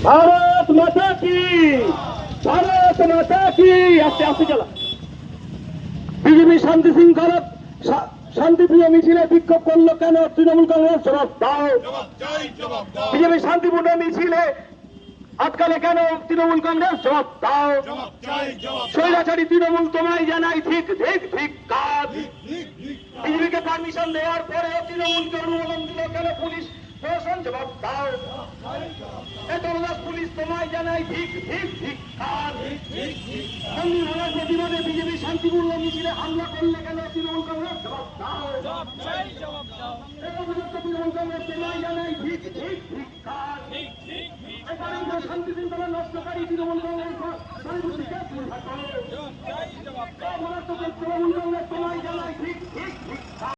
भारत माता की, भारत माता की। আস্তে আস্তে চালা। বিজেপি শান্তি শৃঙ্খলা শান্তিপ্রিয় মিছিলে বিক্ষোভ করলো কেন? তৃণমূল কংগ্রেস জবাব দাও। বিজেপি শান্তিপূর্ণ মিছিলে আটকালে কেন? তৃণমূল কংগ্রেস জবাব দাও। স্বৈরাচারী তৃণমূল তোমায় জানাই ঠিক ঠিক ঠিক কাজ। বিজেপিকে পারমিশন দেওয়ার পরে তৃণমূলকে অনুমোদন দিল কেন পুলিশ প্রশাসন? জবাব দাও। পুলিশ তোমায় জানাই ঠিক ঠিক ঠিক কাজ। সংবিধানের প্রতিবাদে বিজেপি শান্তিপূর্ণ মিছিলে হামলা করলে কেন? তৃণমূল কংগ্রেস জবাব দাও। তৃণমূল কংগ্রেস তোমায় জানাই ঠিক ঠিক ঠিক কাজ। শান্তি শৃঙ্খলা নষ্টকারী তৃণমূল কংগ্রেস তৃণমূল কংগ্রেস তোমায় জানাই ঠিক ঠিক ঠিক